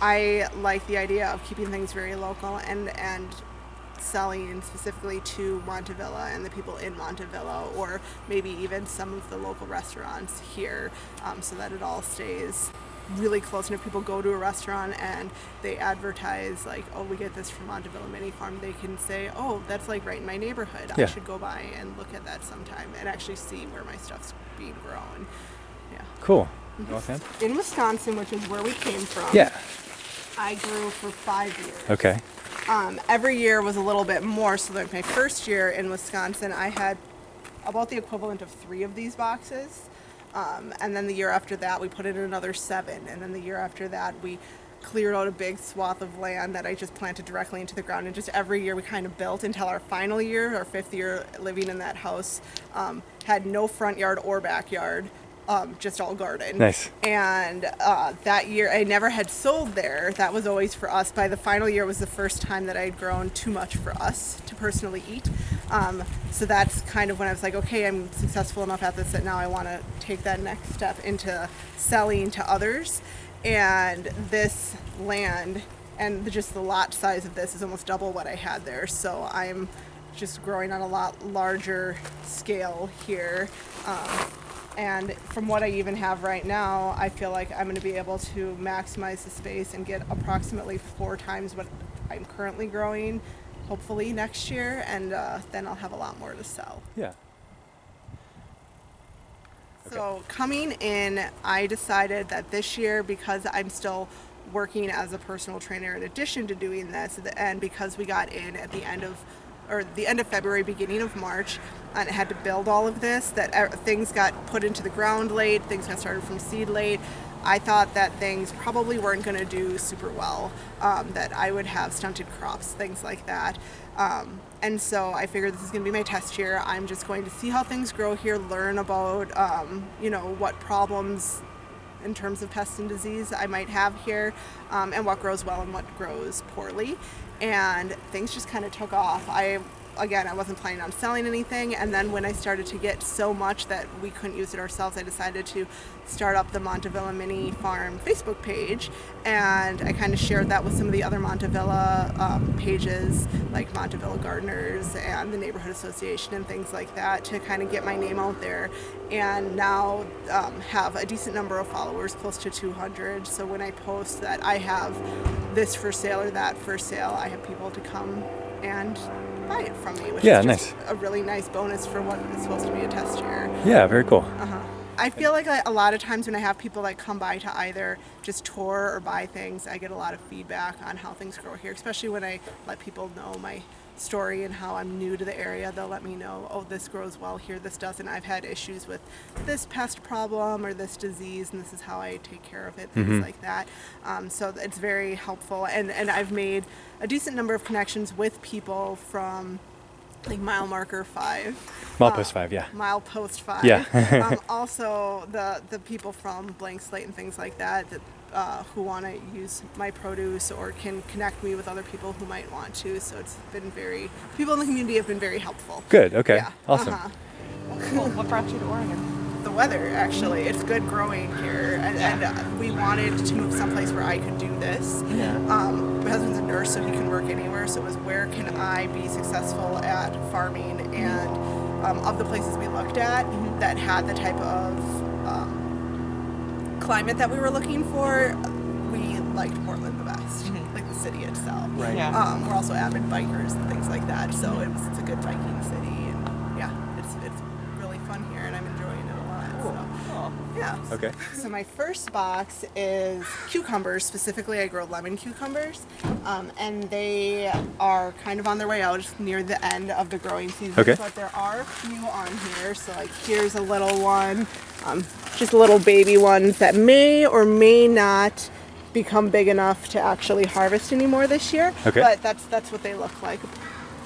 I like the idea of keeping things very local and selling specifically to Montavilla and the people in Montavilla, or maybe even some of the local restaurants here, so that it all stays really close. And if people go to a restaurant and they advertise like, oh, we get this from Montavilla Mini Farm, they can say, oh, that's like right in my neighborhood. I should go by and look at that sometime and actually see where my stuff's being grown. Yeah. Cool. In Wisconsin, which is where we came from. Yeah. I grew for 5 years. Okay. Every year was a little bit more. So like my first year in Wisconsin, I had about the equivalent of 3 of these boxes. And then the year after that, we put in another 7. And then the year after that, we cleared out a big swath of land that I just planted directly into the ground. And just every year we kind of built until our final year, our 5th year living in that house, had no front yard or backyard. Just all garden. Nice. And that year I never had sold there. That was always for us. By the final year was the first time that I'd grown too much for us to personally eat. So that's kind of when I was like, okay, I'm successful enough at this that now I want to take that next step into selling to others. And this land and just the lot size of this is almost double what I had there. So I'm just growing on a lot larger scale here. And from what I even have right now, I feel like I'm going to be able to maximize the space and get approximately 4 times what I'm currently growing, hopefully next year, and then I'll have a lot more to sell. Yeah. So coming in, I decided that this year, because I'm still working as a personal trainer in addition to doing this, and because we got in at the end of February, beginning of March, and had to build all of this, that things got put into the ground late, things got started from seed late. I thought that things probably weren't going to do super well, that I would have stunted crops, things like that. And so I figured this is going to be my test year. I'm just going to see how things grow here, learn about, what problems in terms of pest and disease I might have here, and what grows well and what grows poorly. And things just kind of took off. I wasn't planning on selling anything, and then when I started to get so much that we couldn't use it ourselves, I decided to start up the Montavilla Mini Farm Facebook page, and I kind of shared that with some of the other Montavilla pages, like Montavilla Gardeners and the Neighborhood Association and things like that, to kind of get my name out there, and now have a decent number of followers, close to 200. So when I post that I have this for sale or that for sale, I have people to come and buy it from me, which is just a really nice bonus for what is supposed to be a test year. Yeah, very cool. I feel like a lot of times when I have people that come by to either just tour or buy things, I get a lot of feedback on how things grow here, especially when I let people know my story and how I'm new to the area. They'll let me know, oh, this grows well here, this doesn't. I've had issues with this pest problem or this disease, and this is how I take care of it, things like that. So it's very helpful. And I've made a decent number of connections with people from like mile marker 5. Milepost 5, yeah. Milepost 5. Yeah. Also, the people from Blank Slate and things like that who want to use my produce or can connect me with other people who might want to. So it's been people in the community have been very helpful. Good, okay. Yeah. Awesome. Cool. What brought you to Oregon? The weather, actually. It's good growing here. And we wanted to move someplace where I could do this. Yeah. My husband's a nurse, so he can work anywhere. So it was, where can I be successful at farming? And of the places we looked at that had the type of climate that we were looking for, we liked Portland the best, like the city itself. Right. Yeah. We're also avid bikers and things like that, so it's a good biking city, and yeah, it's really fun here, and I'm enjoying it a lot. Cool. So, Cool. yeah. Okay. So my first box is cucumbers. Specifically, I grow lemon cucumbers, and they are kind of on their way out near the end of the growing season. Okay. But there are a few on here. So like here's a little one, just little baby ones that may or may not become big enough to actually harvest anymore this year. Okay. But that's what they look like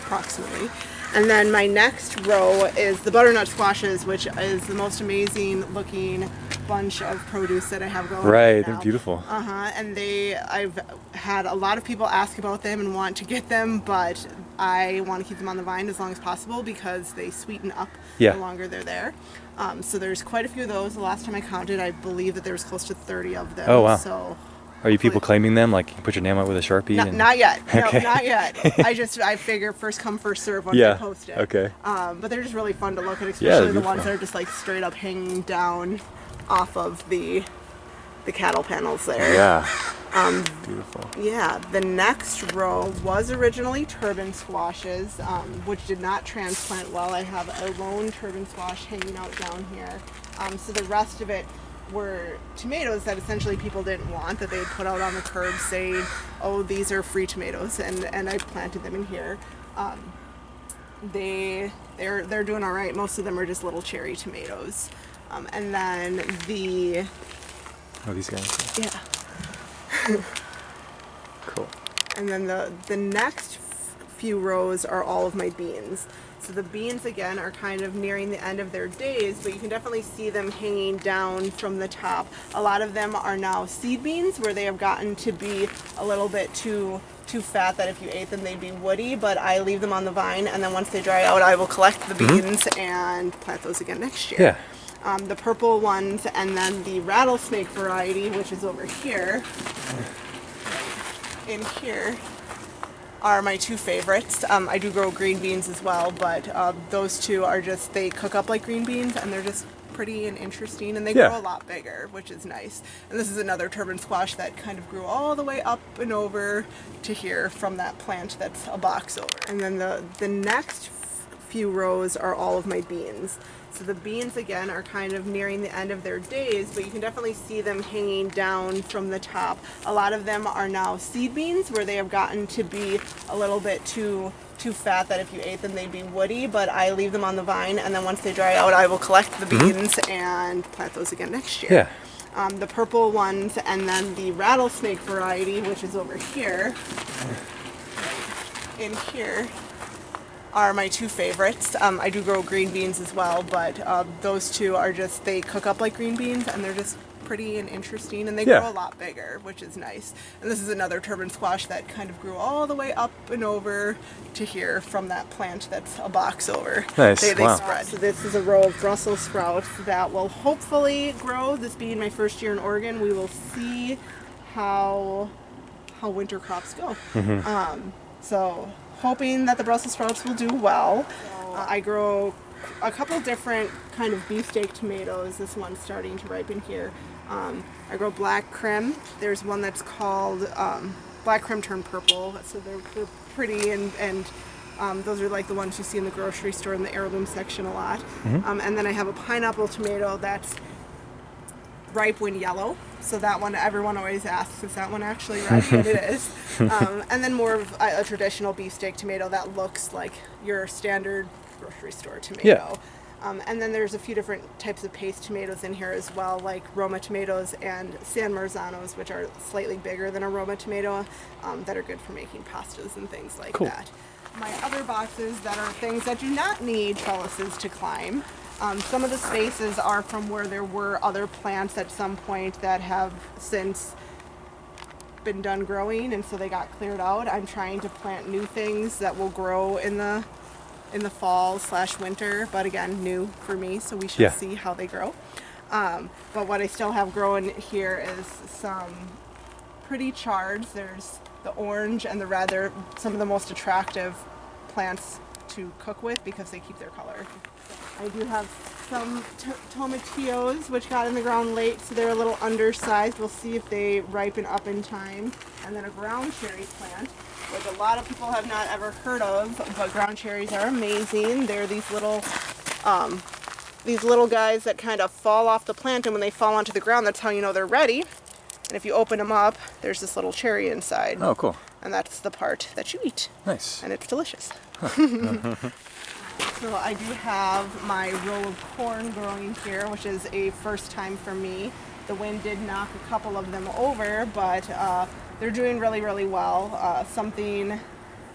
approximately. And then my next row is the Butternut Squashes, which is the most amazing looking bunch of produce that I have going Right, now. they're beautiful. And I've had a lot of people ask about them and want to get them, but I want to keep them on the vine as long as possible because they sweeten up the longer they're there. So there's quite a few of those. The last time I counted, I believe that there was close to 30 of them. Oh, wow. So Are you people claiming them? Like, you can put your name out with a Sharpie? Not yet. Okay. No, not yet. I figure first come, first serve once I post it. Okay. But they're just really fun to look at, especially the ones beautiful. that are just like straight up hanging down off of the cattle panels there. Yeah. Beautiful. Yeah, the next row was originally Turban Squashes, which did not transplant well. I have a lone Turban Squash hanging out down here. So the rest of it were tomatoes that essentially people didn't want, that they'd put out on the curb saying, oh, these are free tomatoes, and I planted them in here. They're doing all right. Most of them are just little cherry tomatoes. And then Oh, these guys? Yeah. Cool. And then the next few rows are all of my beans. So the beans, again, are kind of nearing the end of their days, but you can definitely see them hanging down from the top. A lot of them are now seed beans, where they have gotten to be a little bit too fat that if you ate them they'd be woody, but I leave them on the vine, and then once they dry out I will collect the beans and plant those again next year. Yeah. The purple ones, and then the rattlesnake variety, which is over here, in here, are my two favorites. I do grow green beans as well, but those two are just, they cook up like green beans, and they're just pretty and interesting, and they grow a lot bigger, which is nice. And this is another turban squash that kind of grew all the way up and over to here from that plant that's a box over. And then the next few rows are all of my beans. So the beans, again, are kind of nearing the end of their days, but you can definitely see them hanging down from the top. A lot of them are now seed beans, where they have gotten to be a little bit too fat that if you ate them they'd be woody, but I leave them on the vine, and then once they dry out I will collect the beans and plant those again next year. Yeah. The purple ones, and then the rattlesnake variety, which is over here, in here, are my two favorites. I do grow green beans as well, but those two are just, they cook up like green beans, and they're just pretty and interesting, and they grow a lot bigger, which is nice. And this is another turban squash that kind of grew all the way up and over to here from that plant that's a box over. Nice. They Wow. spread. So this is a row of Brussels sprouts that will hopefully grow. This being my first year in Oregon, we will see how winter crops go. So hoping that the Brussels sprouts will do well. I grow a couple different kind of beefsteak tomatoes. This one's starting to ripen here. I grow black creme. There's one that's called black creme turned purple. So they're pretty, and those are like the ones you see in the grocery store in the heirloom section a lot. And then I have a pineapple tomato that's ripe when yellow. So that one, everyone always asks, is that one actually ripe? And it is. And then more of a traditional beefsteak tomato that looks like your standard grocery store tomato. Yeah. And then there's a few different types of paste tomatoes in here as well, like Roma tomatoes and San Marzanos, which are slightly bigger than a Roma tomato, that are good for making pastas and things like that. My other boxes that are things that do not need trellises to climb. Some of the spaces are from where there were other plants at some point that have since been done growing, and so they got cleared out. I'm trying to plant new things that will grow in the fall / winter, but again, new for me, so we should see how they grow. But what I still have growing here is some pretty chards. There's the orange and the red. They're some of the most attractive plants to cook with because they keep their color. I do have some tomatillos, which got in the ground late, so they're a little undersized. We'll see if they ripen up in time. And then a ground cherry plant, which a lot of people have not ever heard of, but ground cherries are amazing. They're these little guys that kind of fall off the plant, and when they fall onto the ground, that's how you know they're ready. And if you open them up, there's this little cherry inside. Oh, cool. And that's the part that you eat. Nice. And it's delicious. So I do have my row of corn growing here, which is a first time for me. The wind did knock a couple of them over, but they're doing really, really well. Something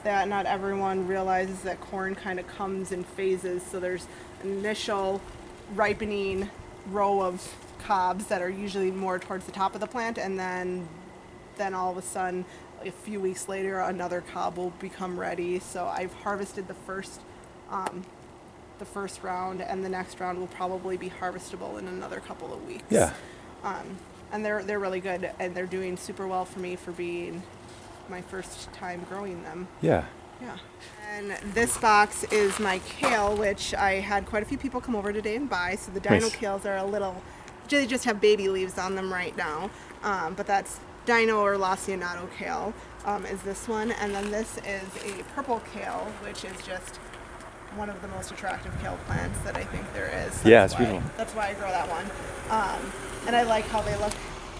that not everyone realizes, that corn kind of comes in phases. So there's an initial ripening row of cobs that are usually more towards the top of the plant, and then all of a sudden, a few weeks later, another cob will become ready. So I've harvested the first round, and the next round will probably be harvestable in another couple of weeks. Yeah. and they're really good, and they're doing super well for me for being my first time growing them. Yeah. Yeah. And this box is my kale, which I had quite a few people come over today and buy. So the dino Nice. kales are a little, they just have baby leaves on them right now. But that's dino or lacinato kale is this one. And then this is a purple kale, which is just one of the most attractive kale plants that I think there is. Yeah, it's beautiful. That's why I grow that one. And I like how they look.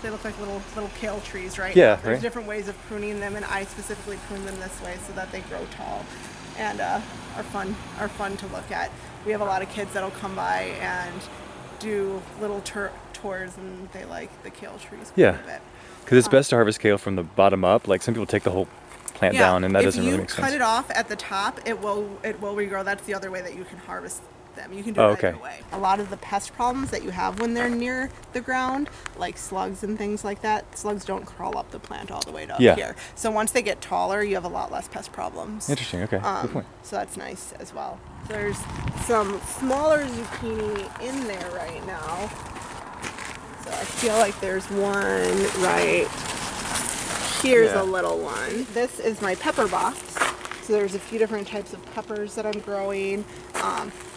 They look like little kale trees, right? Yeah, There's right. different ways of pruning them, and I specifically prune them this way so that they grow tall and are fun to look at. We have a lot of kids that'll come by and do little tours, and they like the kale trees quite a bit. Because it's best to harvest kale from the bottom up. Like some people take the whole plant down, and that doesn't really make sense. If you cut it off at the top, it will regrow. That's the other way that you can harvest them. You can do it either way. A lot of the pest problems that you have when they're near the ground, like slugs and things like that, slugs don't crawl up the plant all the way to up here. So once they get taller, you have a lot less pest problems. Interesting. Okay. Good point. So that's nice as well. There's some smaller zucchini in there right now. So I feel like there's one right here's a little one. This is my pepper box. So there's a few different types of peppers that I'm growing.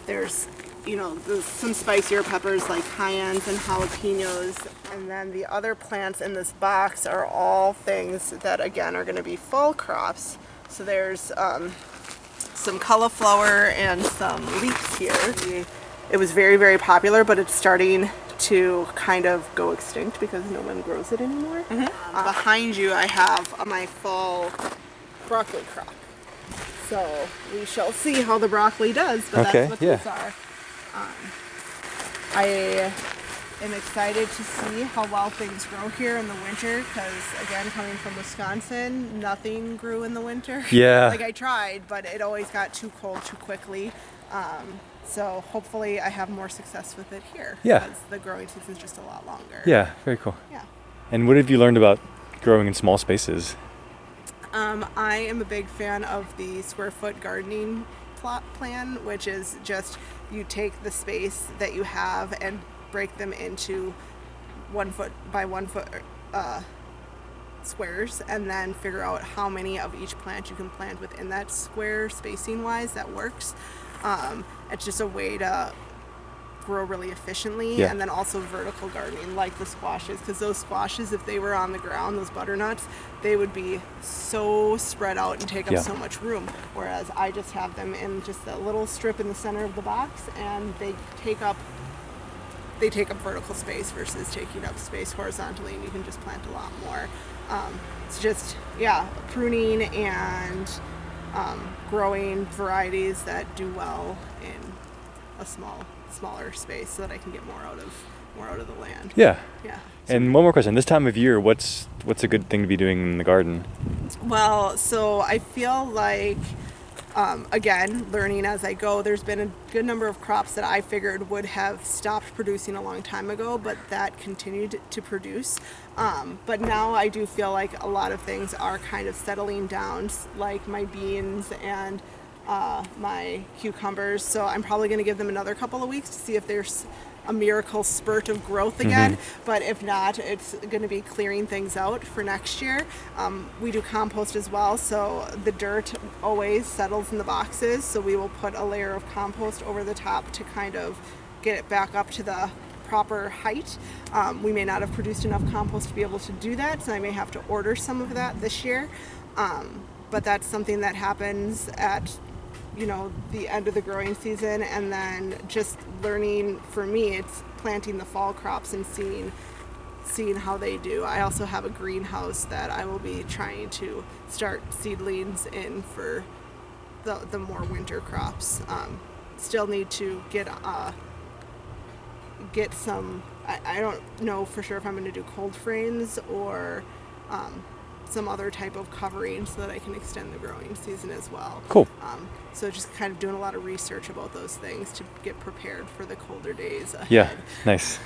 There's, some spicier peppers like cayennes and jalapenos. And then the other plants in this box are all things that, again, are going to be fall crops. So there's some cauliflower and some leeks here. It was very, very popular, but it's starting to kind of go extinct because no one grows it anymore. Behind you, I have my fall broccoli crop. So we shall see how the broccoli does, but that's what these are. I am excited to see how well things grow here in the winter because, again, coming from Wisconsin, nothing grew in the winter. Yeah. Like I tried, but it always got too cold too quickly. So hopefully I have more success with it here. Yeah. Because the growing season is just a lot longer. Yeah, very cool. Yeah. And what have you learned about growing in small spaces? I am a big fan of the square foot gardening plot plan, which is just you take the space that you have and break them into 1 foot by 1 foot squares, and then figure out how many of each plant you can plant within that square spacing wise that works. It's just a way to grow really efficiently. And then also vertical gardening like the squashes, because those squashes, if they were on the ground, those butternuts, they would be so spread out and take up so much room, whereas I just have them in just a little strip in the center of the box, and they take up vertical space versus taking up space horizontally, and you can just plant a lot more. It's just pruning and growing varieties that do well in a smaller space so that I can get more out of the land. Yeah. Yeah. And one more question. This time of year, what's a good thing to be doing in the garden? Well, so I feel like, again, learning as I go, there's been a good number of crops that I figured would have stopped producing a long time ago, but that continued to produce. But now I do feel like a lot of things are kind of settling down, like my beans and my cucumbers. So I'm probably going to give them another couple of weeks to see if there's a miracle spurt of growth again. But if not, it's going to be clearing things out for next year. We do compost as well, so the dirt always settles in the boxes, so we will put a layer of compost over the top to kind of get it back up to the proper height. We may not have produced enough compost to be able to do that, so I may have to order some of that this year. But that's something that happens at the end of the growing season, and then just learning, for me, it's planting the fall crops and seeing how they do. I also have a greenhouse that I will be trying to start seedlings in for the more winter crops. Still need to get some, I don't know for sure if I'm going to do cold frames or some other type of covering so that I can extend the growing season as well. Cool. So just kind of doing a lot of research about those things to get prepared for the colder days ahead. Yeah, nice.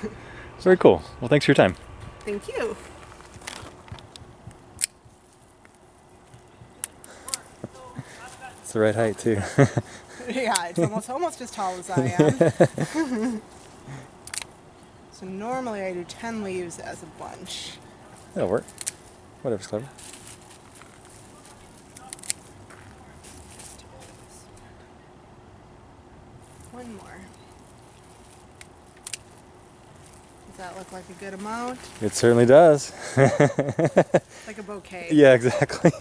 Very cool. Well, thanks for your time. Thank you. It's the right height too. Yeah, it's almost as tall as I am. So normally I do 10 leaves as a bunch. That'll work. Whatever's clever. One more. Does that look like a good amount? It certainly does. Like a bouquet. Yeah, exactly.